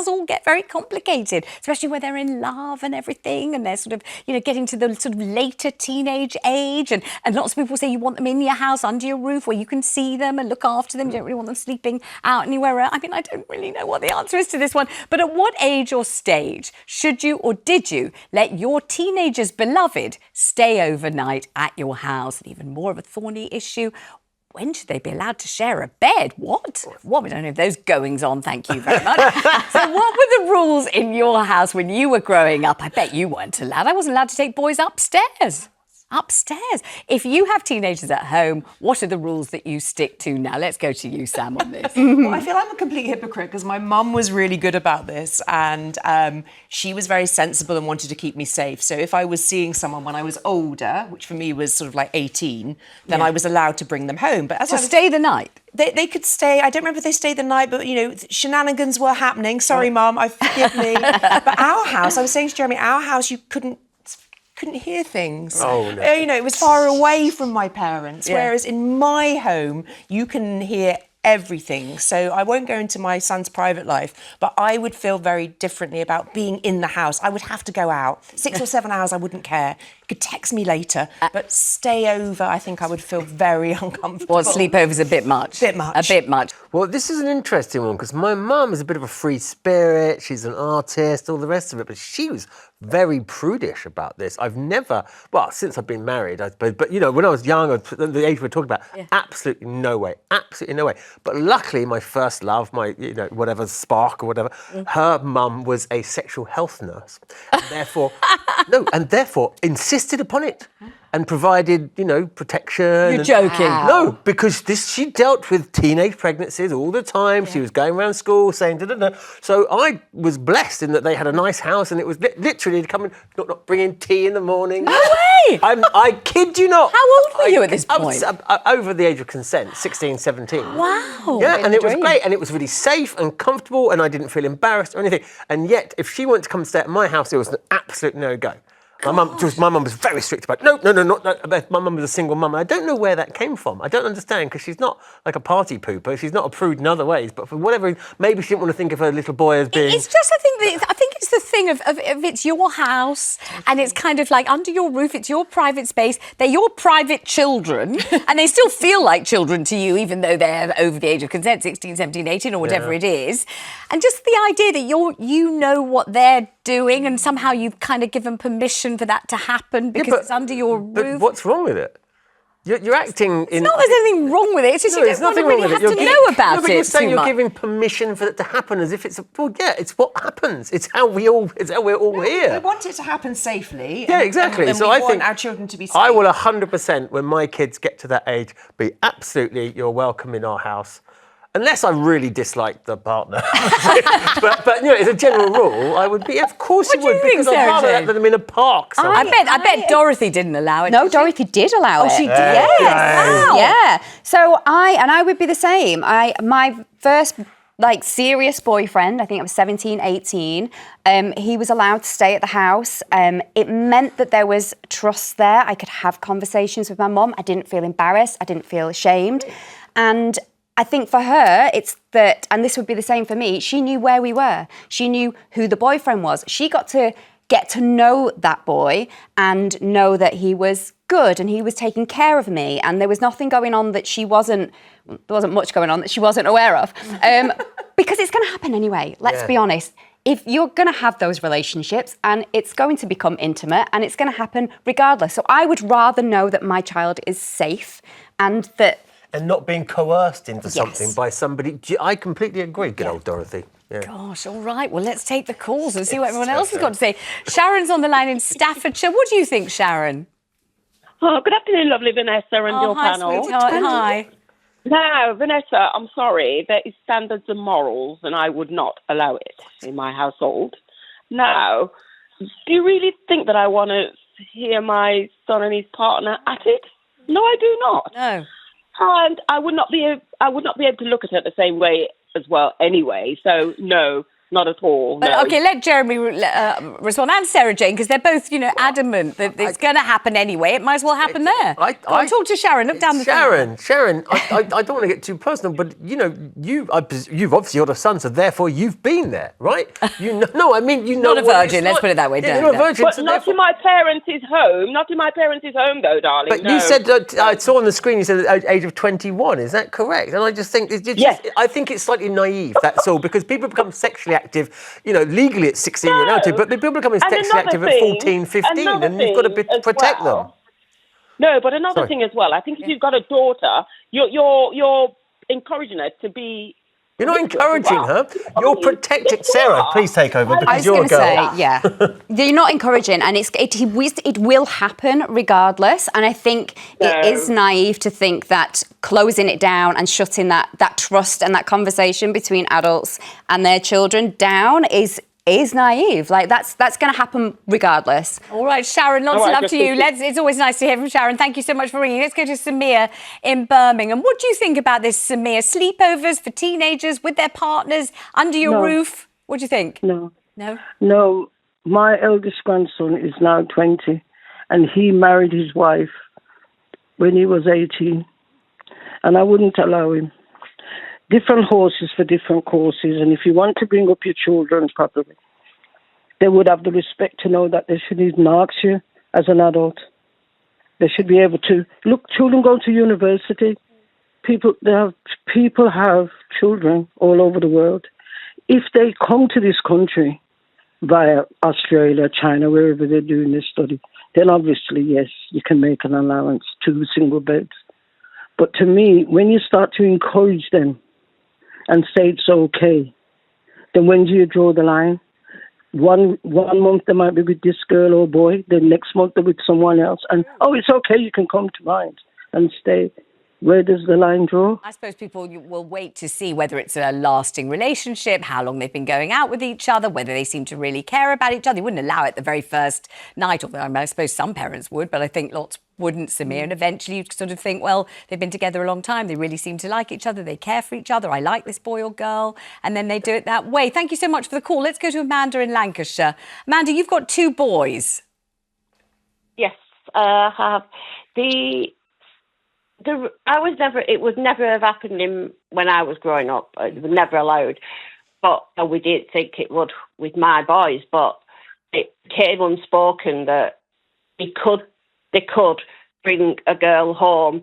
does all get very complicated, especially where they're in love and everything, and they're sort of, getting to the sort of later teenage age. And lots of people say you want them in your house, under your roof, where you can see them and look after them. You don't really want them sleeping out anywhere else. I mean, I don't really know what the answer is to this one. But at what age or stage should you or did you let your teenager's beloved stay overnight at your house? And even more of a thorny issue, when should they be allowed to share a bed? What? We don't have those goings on, thank you very much. So what were the rules in your house when you were growing up? I bet you weren't allowed. I wasn't allowed to take boys upstairs. If you have teenagers at home, what are the rules that you stick to now? Let's go to you, Sam, on this. Well, I feel I'm a complete hypocrite because my mum was really good about this, and she was very sensible and wanted to keep me safe. So if I was seeing someone when I was older, which for me was sort of like 18, then I was allowed to bring them home. But stay the night? They could stay. I don't remember if they stayed the night, but, shenanigans were happening. Sorry, Mum, forgive me. But our house, I was saying to Jeremy, our house, you couldn't hear things. Oh, no. It was far away from my parents, whereas in my home, you can hear everything. So I won't go into my son's private life, but I would feel very differently about being in the house. I would have to go out. 6 or 7 hours, I wouldn't care. You could text me later, but stay over, I think I would feel very uncomfortable. Well, sleepover's a bit much. A bit much. Well, this is an interesting one because my mum is a bit of a free spirit. She's an artist, all the rest of it, but she was very prudish about this. I've never, since I've been married, I suppose, but, when I was young, the age we're talking about, absolutely no way. But luckily, my first love, my, whatever, spark or whatever, her mum was a sexual health nurse. And therefore, insisted upon it and provided, protection. You're joking. No, because she dealt with teenage pregnancies all the time. Yeah. She was going around school saying da-da-da. So I was blessed in that they had a nice house, and it was literally coming, not bringing tea in the morning. No way! I kid you not. How old were you at this point? I was over the age of consent, 16, 17. Wow. Yeah, and it was great, and it was really safe and comfortable, and I didn't feel embarrassed or anything. And yet, if she wanted to come and stay at my house, it was an absolute no-go. My mum was very strict about no. My mum was a single mum. I don't know where that came from. I don't understand, because she's not like a party pooper. She's not a prude in other ways. But for whatever reason, maybe she didn't want to think of her little boy as being. It's just, I think it's the thing of it's your house, and it's kind of like under your roof. It's your private space. They're your private children, and they still feel like children to you, even though they're over the age of consent, 16, 17, 18, or whatever it is. And just the idea that you know what they're doing, and somehow you've kind of given permission for that to happen because it's under your roof. But what's wrong with it? You're acting in... It's not there's anything wrong with it. It's just you don't really have to know about it. But you're saying you're giving permission for it to happen as if it's... it's what happens. It's how we're all here. We want it to happen safely. Yeah, exactly. And so we I want think our children to be safe. I will 100%, when my kids get to that age, be absolutely, you're welcome in our house. Unless I really dislike the partner. but as a general rule, I would be, of course you would, because I'd rather that than I'm in a park somewhere. I bet Dorothy didn't allow it. No, Dorothy did allow it. Oh, she did? Yes. Wow. Yeah. So I would be the same. My first serious boyfriend, I think I was 17, 18, he was allowed to stay at the house. It meant that there was trust there. I could have conversations with my mum. I didn't feel embarrassed. I didn't feel ashamed. And I think for her, it's that, and this would be the same for me, she knew where we were. She knew who the boyfriend was. She got to get to know that boy and know that he was good and he was taking care of me, and there was nothing going on that there wasn't much going on that she wasn't aware of. Because it's going to happen anyway, let's be honest. If you're going to have those relationships, and it's going to become intimate, and it's going to happen regardless. So I would rather know that my child is safe and that... And not being coerced into something by somebody. I completely agree. Good old Dorothy. Yeah. Gosh, all right. Well, let's take the calls and see what everyone else has got to say. Sharon's on the line in Staffordshire. What do you think, Sharon? Oh, good afternoon, lovely Vanessa and your panel. Sweetheart. Hi. Now, Vanessa, I'm sorry. There is standards and morals, and I would not allow it in my household. Now, do you really think that I want to hear my son and his partner at it? No, I do not. No. And I would not be able to look at it the same way as well anyway. So, no, not at all. But, no. okay, let Jeremy respond, and Sarah Jane, because they're both, adamant that it's going to happen anyway. It might as well happen there. Go on, talk to Sharon. Look down the Sharon, I don't want to get too personal, but, you've obviously got a son, so therefore you've been there, right? No, I mean, Not a virgin, let's put it that way. Yeah, you're not a virgin. But so not in my parents' home. Not in my parents' home, though, darling. But no. you said, I saw on the screen, you said at the age of 21. Is that correct? And I just think, I think it's slightly naive, that's all, because people become sexually active, legally at 16 years old, but people becoming sexually active at 14, 15, and you've got to protect them. No, but another thing as well, I think if you've got a daughter, you're encouraging her to be... You're not encouraging her. You're protecting. Sarah, please take over because you're a girl. I was going to say, you're not encouraging, and it will happen regardless. And I think it is naive to think that closing it down and shutting that trust and that conversation between adults and their children down is naive. Like that's going to happen regardless. All right, Sharon, lots of love to you. It's always nice to hear from Sharon. Thank you so much for ringing. Let's go to Samir in Birmingham. What do you think about this, Samir? Sleepovers for teenagers with their partners under your roof? What do you think? No. No? No. My eldest grandson is now 20, and he married his wife when he was 18, and I wouldn't allow him. Different horses for different courses, and if you want to bring up your children properly, they would have the respect to know that they shouldn't mark you as an adult. They should be able to look. Children go to university. People have children all over the world. If they come to this country via Australia, China, wherever they're doing their study, then obviously yes, you can make an allowance, 2 single beds. But to me, when you start to encourage them and say it's okay, then when do you draw the line? One month they might be with this girl or boy, the next month they're with someone else, and it's okay, you can come to mine and stay. Where does the line draw? I suppose people will wait to see whether it's a lasting relationship, how long they've been going out with each other, whether they seem to really care about each other. They wouldn't allow it the very first night, although I suppose some parents would, but I think lots wouldn't, Samir. And eventually you'd sort of think, well, they've been together a long time. They really seem to like each other. They care for each other. I like this boy or girl. And then they do it that way. Thank you so much for the call. Let's go to Amanda in Lancashire. Amanda, you've got 2 boys. Yes, I have. It would never have happened when I was growing up. It was never allowed. But we did think it would with my boys. But it came unspoken that they could bring a girl home.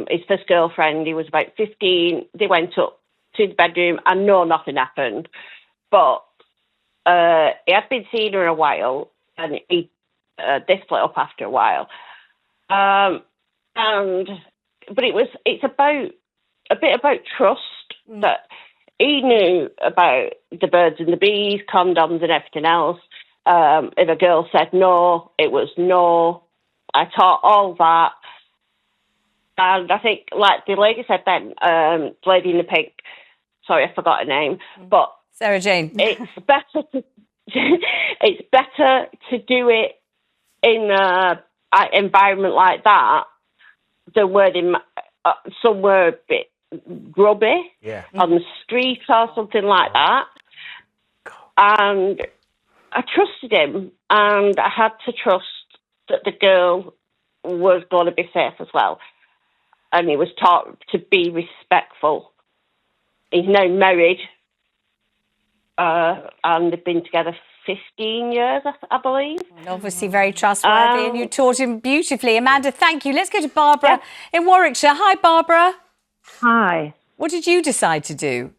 His first girlfriend, he was about 15. They went up to the bedroom and nothing happened. But he had been seeing her a while, and they split up after a while. But it's about a bit about trust, that he knew about the birds and the bees, condoms and everything else. If a girl said no, it was no. I taught all that. And I think, like the lady said then, the lady in the pink, sorry, I forgot her name, but Sarah Jane. It's better to do it in an environment like that than where they somewhere a bit grubby on the street or something like that. And I trusted him, and I had to trust that the girl was going to be safe as well. And he was taught to be respectful. He's now married, and they've been together 15 years, I believe. And obviously very trustworthy, and you taught him beautifully. Amanda, thank you. Let's go to Barbara in Warwickshire. Hi, Barbara. Hi. What did you decide to do?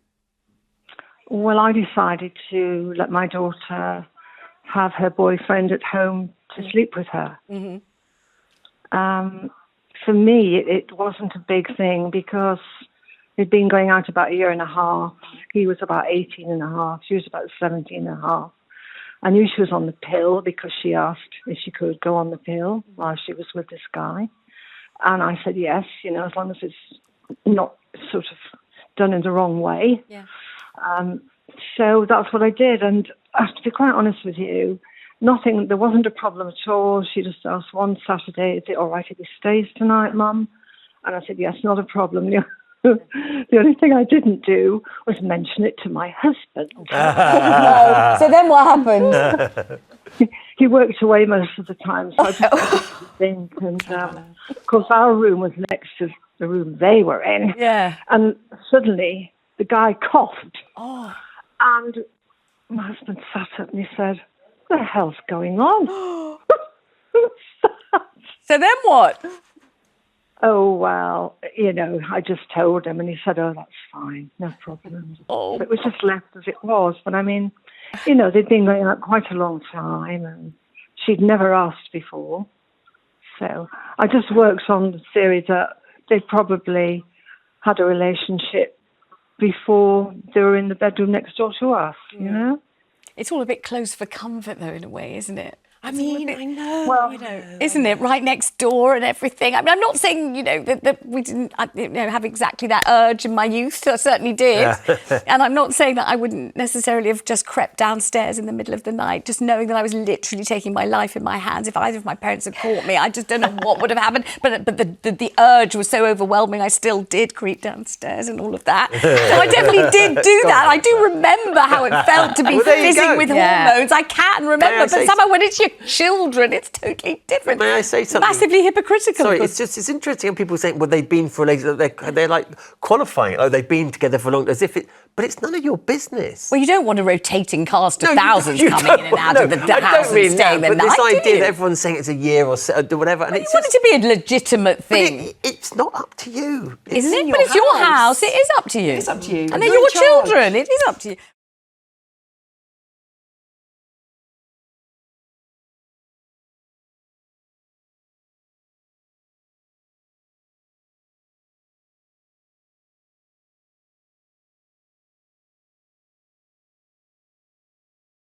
Well, I decided to let my daughter have her boyfriend at home to sleep with her. Mm-hmm. For me, it wasn't a big thing because we'd been going out about 1.5 years. He was about 18 and a half. She was about 17 and a half. I knew she was on the pill because she asked if she could go on the pill while she was with this guy. And I said yes, as long as it's not sort of done in the wrong way. Yeah. So that's what I did. And to be quite honest with you, there wasn't a problem at all. She just asked one Saturday, is it all right if he stays tonight, Mum? And I said, yes, not a problem. The only thing I didn't do was mention it to my husband. No. So then what happened? He worked away most of the time, so I just had to think. And of course, our room was next to the room they were in. Yeah. And suddenly, the guy coughed. Oh. And my husband sat up and he said, "What the hell's going on?" So then what? Oh, well, I just told him, and he said, "Oh, that's fine, no problem." Oh. It was just left as it was. But I mean, they'd been going out quite a long time, and she'd never asked before. So I just worked on the theory that they probably had a relationship before they were in the bedroom next door to us, It's all a bit close for comfort, though, in a way, isn't it? I mean, I know. Well, Isn't it? Right next door and everything. I mean, I'm not saying, that we didn't have exactly that urge in my youth. I certainly did. And I'm not saying that I wouldn't necessarily have just crept downstairs in the middle of the night, just knowing that I was literally taking my life in my hands. If either of my parents had caught me, I just don't know what would have happened. But the urge was so overwhelming, I still did creep downstairs and all of that. So I definitely did do that. I do remember how it felt to be fizzing with hormones. I can remember. But somehow when it's your children, it's totally different. May I say something? Massively hypocritical. Sorry, it's interesting when people say, well, they've been for a lady, they're like qualifying it, they've been together for long, as if but it's none of your business. Well, you don't want a rotating cast of thousands coming in and out of the house and staying the but night, this do idea you? that everyone's saying it's a year or so, whatever, and But it's you want it to be a legitimate thing. it's not up to you. Isn't it? But it's your house. It is up to you. It's up to you. And they're your children. It is up to you.